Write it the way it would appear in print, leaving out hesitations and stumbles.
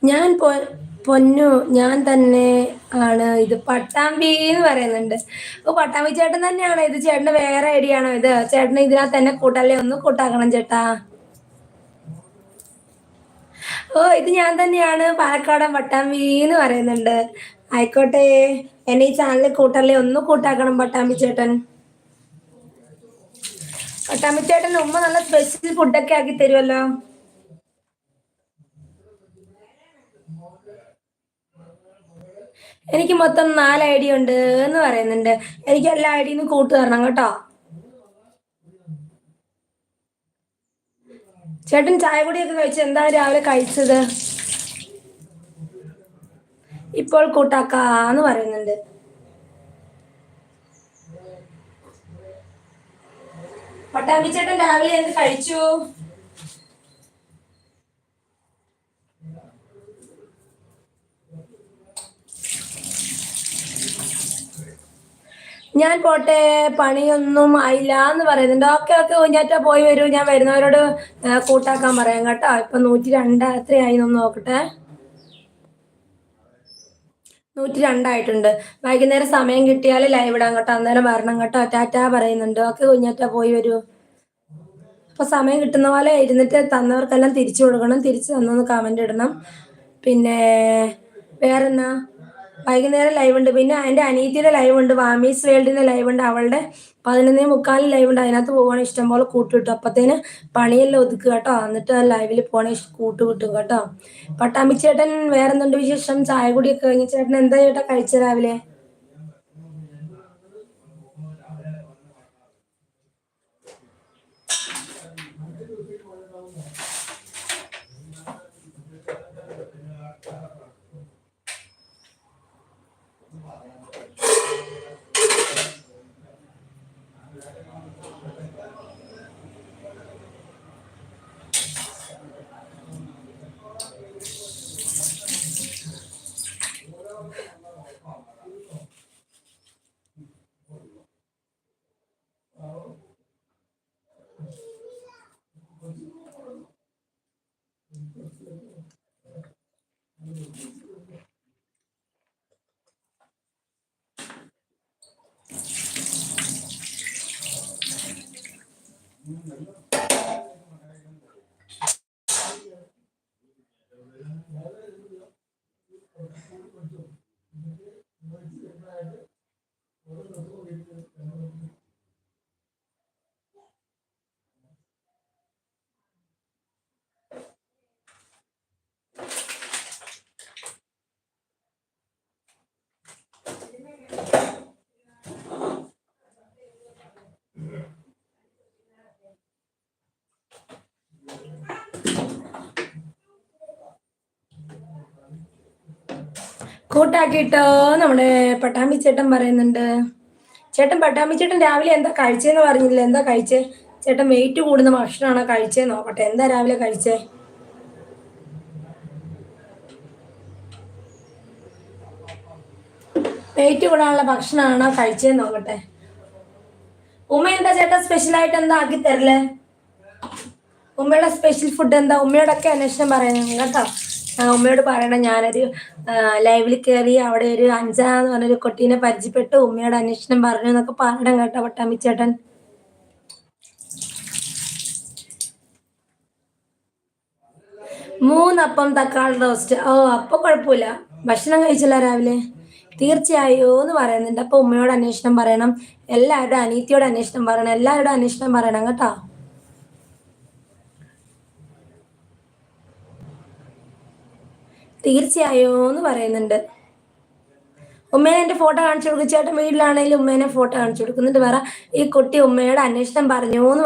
ഞാൻ പൊന്നു ഞാൻ തന്നെ ആണ് ഇത് പട്ടാമ്പി എന്ന് പറയുന്നുണ്ട്. ഓ പട്ടാമ്പി ചേട്ടൻ തന്നെയാണോ ഇത്? ചേട്ടന്റെ വേറെ ഐഡിയ ആണോ ഇത്? ചേട്ടന് ഇതിനകത്ത് തന്നെ കൂട്ടല്ലേ? ഒന്ന് കൂട്ടാക്കണം ചേട്ടാ. ഓ ഇത് ഞാൻ തന്നെയാണ്, പാലക്കാടൻ പട്ടാമ്പി എന്ന് പറയുന്നുണ്ട്. ആയിക്കോട്ടെ, എന്നെ ഈ ചാനലിൽ കൂട്ടല്ലേ? ഒന്ന് കൂട്ടാക്കണം പട്ടാമ്പി ചേട്ടൻ. പട്ടാമ്പി ചേട്ടൻ ഉമ്മ നല്ല സ്പെഷ്യൽ ഫുഡൊക്കെ ആക്കി തരുമല്ലോ. എനിക്ക് മൊത്തം 4 ഐഡി ഉണ്ട് എന്ന് പറയുന്നുണ്ട്. എനിക്ക് എല്ലാ ഐഡിയും കൂട്ടു തരണം കേട്ടോ. ചേട്ടൻ ചായ കുടിയൊക്കെ കഴിച്ചു? എന്താണ് രാവിലെ കഴിച്ചത്? ഇപ്പോൾ കൂട്ടാക്കാന്ന് പറയുന്നുണ്ട്. പട്ടാമ്പി ചേട്ടൻ രാവിലെ എന്ത് കഴിച്ചു? ഞാൻ പോട്ടെ, പണിയൊന്നും ആയില്ല എന്ന് പറയുന്നുണ്ട്. ഓക്കെ ഓക്കെ കുഞ്ഞാറ്റ പോയി വരൂ, ഞാൻ വരുന്നവരോട് കൂട്ടാക്കാൻ പറയാം കേട്ടോ. ഇപ്പൊ 102 എത്രയായി ഒന്ന് നോക്കട്ടെ. 102 വൈകുന്നേരം സമയം കിട്ടിയാൽ ലൈവ് ഇടാം കേട്ടോ. അന്നേരം വരണം കേട്ടോ. ടാറ്റാ പറയുന്നുണ്ട്. ഓക്കെ കുഞ്ഞാറ്റ പോയി വരൂ. അപ്പൊ സമയം കിട്ടുന്ന പോലെ ഇരുന്നിട്ട് തന്നവർക്കെല്ലാം തിരിച്ചു കൊടുക്കണം. തിരിച്ചു തന്നൊന്ന് കമന്റ് ഇടണം. പിന്നെ വേറെന്നാ, വൈകുന്നേരം ലൈവ് ഉണ്ട്. പിന്നെ എൻ്റെ അനീതിയുടെ ലൈവ് ഉണ്ട്, വാമീസ് വേൾഡിന്റെ ലൈവ് ഉണ്ട്. അവളുടെ 11:45 ലൈവ് ഉണ്ട്. അതിനകത്ത് പോവാണ്. ഇഷ്ടംപോലെ കൂട്ട് കിട്ടും. അപ്പത്തേന് പണിയെല്ലാം ഒതുക്കുക കേട്ടോ. എന്നിട്ട് ലൈവിൽ പോകണേ കൂട്ട് കിട്ടും കേട്ടോ. പട്ടാമ്പി ചേട്ടൻ വേറെന്തുണ്ട് വിശേഷം? ചായ കുടിയൊക്കെ കഴിഞ്ഞ ചേട്ടൻ എന്താ ചേട്ടാ കഴിച്ച രാവിലെ? കൂട്ടാക്കിട്ടോ നമ്മുടെ പട്ടാമ്പി ചേട്ടൻ പറയുന്നുണ്ട്. പട്ടാമ്പി ചേട്ടൻ രാവിലെ എന്താ കഴിച്ചേന്ന് പറഞ്ഞില്ല. എന്താ കഴിച്ചേ ചേട്ടൻ? വെയിറ്റ് കൂടുന്ന ഭക്ഷണമാണോ കഴിച്ചേ? നോക്കട്ടെ എന്താ രാവിലെ കഴിച്ചേ. വെയിറ്റ് കൂടാനുള്ള ഭക്ഷണമാണോ കഴിച്ചേന്ന് നോക്കട്ടെ. ഉമ്മ എന്താ ചേട്ടാ സ്പെഷ്യലായിട്ട് എന്താ ആക്കി തരല്ലേ? ഉമ്മയുടെ സ്പെഷ്യൽ ഫുഡ് എന്താ? ഉമ്മയോടൊക്കെ അന്വേഷണം പറയുന്നു കേട്ടോ. ഉമ്മയോട് പറയണം ഞാനൊരു ലൈവിൽ കയറി അവിടെ ഒരു അഞ്ചാന്ന് പറഞ്ഞൊരു കുട്ടീനെ പരിചയപ്പെട്ടു, ഉമ്മയോട് അന്വേഷണം പറഞ്ഞു എന്നൊക്കെ പറയണം കേട്ടോ പട്ടാമ്പി ചേട്ടൻ. മൂന്നപ്പം തക്കാളി റോസ്റ്റ്. ഓ അപ്പൊ കുഴപ്പമില്ല. ഭക്ഷണം കഴിച്ചില്ല രാവിലെ? തീർച്ചയായോ എന്ന് പറയുന്നുണ്ട്. അപ്പൊ ഉമ്മയോട് അന്വേഷണം പറയണം, എല്ലാവരുടെ അനീത്തിയോട് അന്വേഷണം പറയണം, എല്ലാവരുടെ അന്വേഷണം പറയണം കേട്ടോ. തീർച്ചയായോ എന്ന് പറയുന്നുണ്ട്. ഉമ്മേനെ എന്റെ ഫോട്ടോ കാണിച്ചു കൊടുക്കും ചേട്ടൻ. വീട്ടിലാണെങ്കിലും ഉമ്മേനെ ഫോട്ടോ കാണിച്ചു കൊടുക്കുന്നുണ്ട്. വേറെ ഈ കുട്ടി ഉമ്മയോട് അന്വേഷണം പറഞ്ഞു എന്ന്